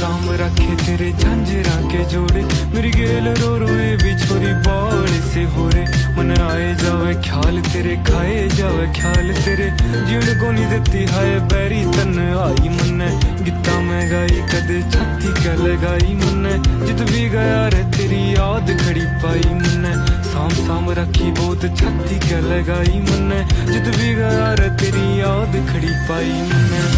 साम रखे तेरे झांझरा के जोड़े, मेरी गेल रो रोए भी छोरी बाल से हो रे। मन आए जावे ख्याल तेरे, खाए जावे ख्याल तेरे, जीण को नहीं देती हाय बैरी तन आई मन्ने। गीता मैं गाई कदे छाती क्या लगाई मन्ने, जित भी गया रे तेरी याद खड़ी पाई मन्ने। साम साम रखी बहुत छाती क्या लगाई मन्ने, जित भी गया रे तेरी याद खड़ी पाई मन्ने।